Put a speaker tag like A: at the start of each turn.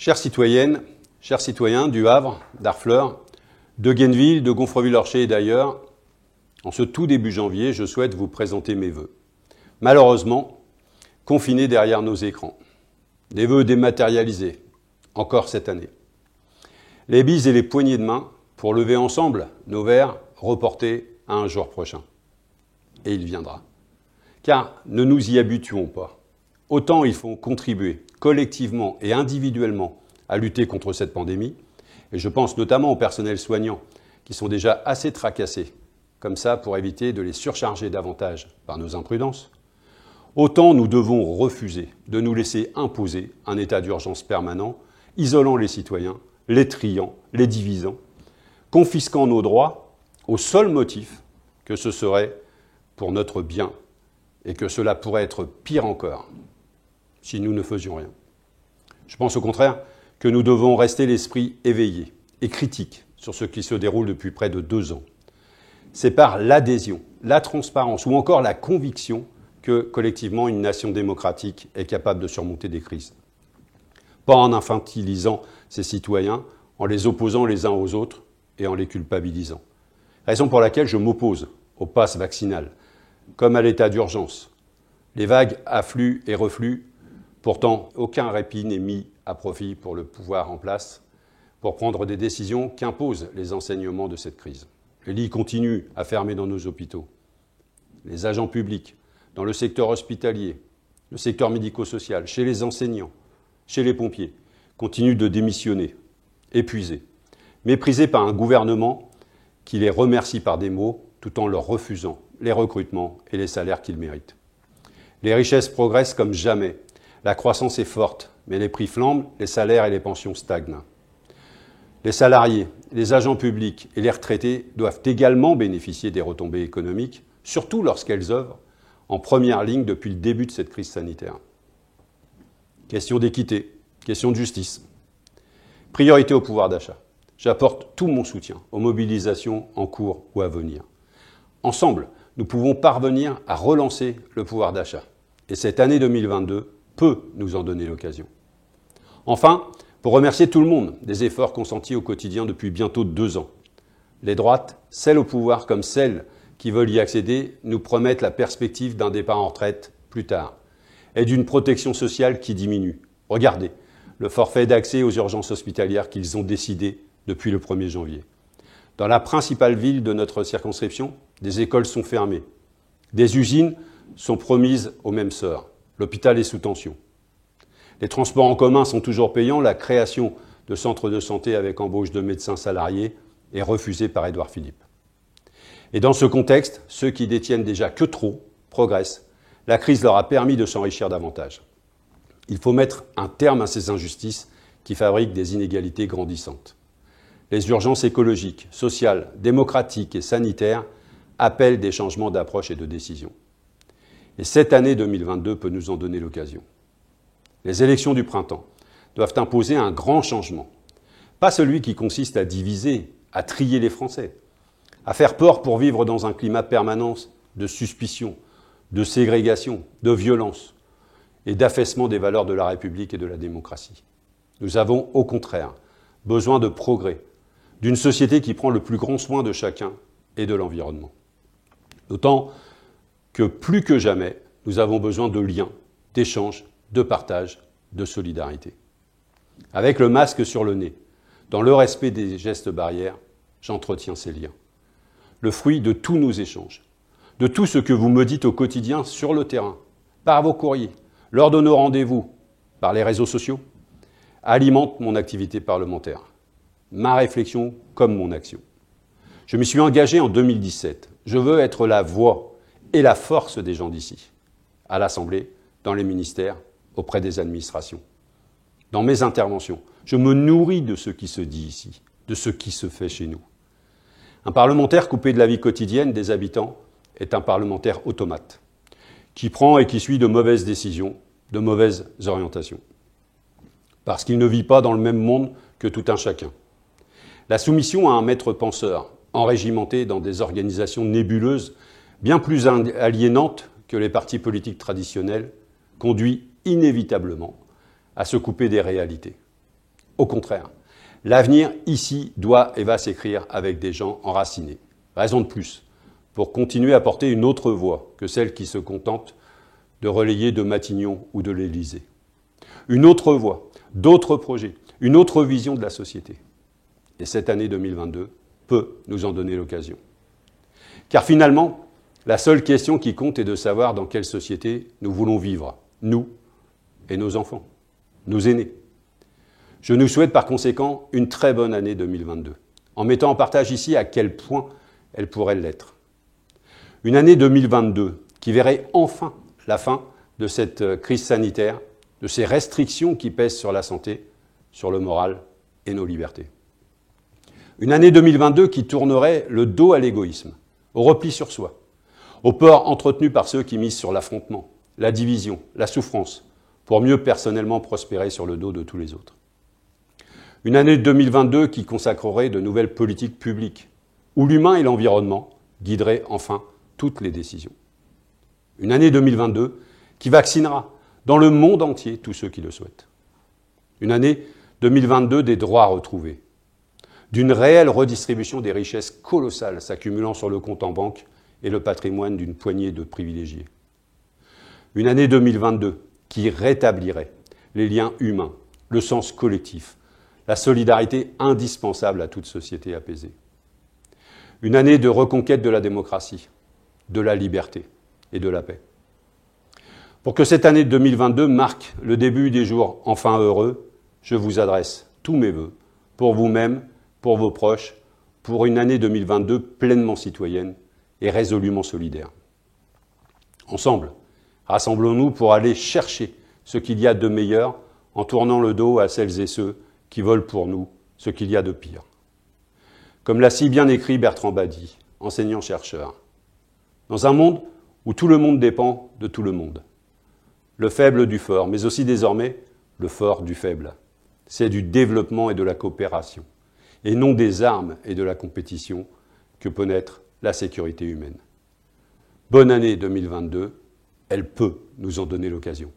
A: Chères citoyennes, chers citoyens du Havre, d'Harfleur, de Guenneville, de Gonfreville-Orcher et d'ailleurs, en ce tout début janvier, je souhaite vous présenter mes vœux. Malheureusement, confinés derrière nos écrans. Des vœux dématérialisés, encore cette année. Les bises et les poignées de main pour lever ensemble nos verres reportés à un jour prochain. Et il viendra. Car ne nous y habituons pas. Autant il faut contribuer collectivement et individuellement à lutter contre cette pandémie, et je pense notamment aux personnels soignants qui sont déjà assez tracassés, comme ça pour éviter de les surcharger davantage par nos imprudences, autant nous devons refuser de nous laisser imposer un état d'urgence permanent, isolant les citoyens, les triant, les divisant, confisquant nos droits au seul motif que ce serait pour notre bien et que cela pourrait être pire encore si nous ne faisions rien. Je pense au contraire que nous devons rester l'esprit éveillé et critique sur ce qui se déroule depuis près de 2 ans. C'est par l'adhésion, la transparence ou encore la conviction que, collectivement, une nation démocratique est capable de surmonter des crises. Pas en infantilisant ses citoyens, en les opposant les uns aux autres et en les culpabilisant. Raison pour laquelle je m'oppose au pass vaccinal, comme à l'état d'urgence. Les vagues affluent et refluent. Pourtant, aucun répit n'est mis à profit pour le pouvoir en place pour prendre des décisions qu'imposent les enseignements de cette crise. Les lits continuent à fermer dans nos hôpitaux. Les agents publics, dans le secteur hospitalier, le secteur médico-social, chez les enseignants, chez les pompiers, continuent de démissionner, épuisés, méprisés par un gouvernement qui les remercie par des mots tout en leur refusant les recrutements et les salaires qu'ils méritent. Les richesses progressent comme jamais. La croissance est forte, mais les prix flambent, les salaires et les pensions stagnent. Les salariés, les agents publics et les retraités doivent également bénéficier des retombées économiques, surtout lorsqu'elles œuvrent en première ligne depuis le début de cette crise sanitaire. Question d'équité, question de justice. Priorité au pouvoir d'achat. J'apporte tout mon soutien aux mobilisations en cours ou à venir. Ensemble, nous pouvons parvenir à relancer le pouvoir d'achat. Et cette année 2022 peut nous en donner l'occasion. Enfin, pour remercier tout le monde des efforts consentis au quotidien depuis bientôt 2 ans. Les droites, celles au pouvoir comme celles qui veulent y accéder, nous promettent la perspective d'un départ en retraite plus tard et d'une protection sociale qui diminue. Regardez, le forfait d'accès aux urgences hospitalières qu'ils ont décidé depuis le 1er janvier. Dans la principale ville de notre circonscription, des écoles sont fermées. Des usines sont promises au même sort. L'hôpital est sous tension. Les transports en commun sont toujours payants. La création de centres de santé avec embauche de médecins salariés est refusée par Édouard Philippe. Et dans ce contexte, ceux qui détiennent déjà que trop progressent. La crise leur a permis de s'enrichir davantage. Il faut mettre un terme à ces injustices qui fabriquent des inégalités grandissantes. Les urgences écologiques, sociales, démocratiques et sanitaires appellent des changements d'approche et de décision. Et cette année 2022 peut nous en donner l'occasion. Les élections du printemps doivent imposer un grand changement. Pas celui qui consiste à diviser, à trier les Français, à faire peur pour vivre dans un climat permanent de suspicion, de ségrégation, de violence et d'affaissement des valeurs de la République et de la démocratie. Nous avons, au contraire, besoin de progrès, d'une société qui prend le plus grand soin de chacun et de l'environnement. D'autant que plus que jamais, nous avons besoin de liens, d'échanges, de partage, de solidarité. Avec le masque sur le nez, dans le respect des gestes barrières, j'entretiens ces liens. Le fruit de tous nos échanges, de tout ce que vous me dites au quotidien sur le terrain, par vos courriers, lors de nos rendez-vous, par les réseaux sociaux, alimente mon activité parlementaire, ma réflexion comme mon action. Je m'y suis engagé en 2017. Je veux être la voix et la force des gens d'ici, à l'Assemblée, dans les ministères, auprès des administrations. Dans mes interventions, je me nourris de ce qui se dit ici, de ce qui se fait chez nous. Un parlementaire coupé de la vie quotidienne des habitants est un parlementaire automate, qui prend et qui suit de mauvaises décisions, de mauvaises orientations. Parce qu'il ne vit pas dans le même monde que tout un chacun. La soumission à un maître penseur, enrégimenté dans des organisations nébuleuses, bien plus aliénantes que les partis politiques traditionnels, conduit inévitablement à se couper des réalités. Au contraire, l'avenir ici doit et va s'écrire avec des gens enracinés. Raison de plus pour continuer à porter une autre voix que celle qui se contente de relayer de Matignon ou de l'Élysée. Une autre voix, d'autres projets, une autre vision de la société. Et cette année 2022 peut nous en donner l'occasion. Car finalement, la seule question qui compte est de savoir dans quelle société nous voulons vivre, nous et nos enfants, nos aînés. Je nous souhaite par conséquent une très bonne année 2022, en mettant en partage ici à quel point elle pourrait l'être. Une année 2022 qui verrait enfin la fin de cette crise sanitaire, de ces restrictions qui pèsent sur la santé, sur le moral et nos libertés. Une année 2022 qui tournerait le dos à l'égoïsme, au repli sur soi, aux peurs entretenues par ceux qui misent sur l'affrontement, la division, la souffrance, pour mieux personnellement prospérer sur le dos de tous les autres. Une année 2022 qui consacrerait de nouvelles politiques publiques, où l'humain et l'environnement guideraient enfin toutes les décisions. Une année 2022 qui vaccinera dans le monde entier tous ceux qui le souhaitent. Une année 2022 des droits retrouvés, d'une réelle redistribution des richesses colossales s'accumulant sur le compte en banque et le patrimoine d'une poignée de privilégiés. Une année 2022 qui rétablirait les liens humains, le sens collectif, la solidarité indispensable à toute société apaisée. Une année de reconquête de la démocratie, de la liberté et de la paix. Pour que cette année 2022 marque le début des jours enfin heureux, je vous adresse tous mes vœux, pour vous-même, pour vos proches, pour une année 2022 pleinement citoyenne et résolument solidaire. Ensemble, rassemblons-nous pour aller chercher ce qu'il y a de meilleur en tournant le dos à celles et ceux qui veulent pour nous ce qu'il y a de pire. Comme l'a si bien écrit Bertrand Badi, enseignant-chercheur, dans un monde où tout le monde dépend de tout le monde, le faible du fort, mais aussi désormais le fort du faible. C'est du développement et de la coopération, et non des armes et de la compétition, que peut naître la sécurité humaine. Bonne année 2022, elle peut nous en donner l'occasion.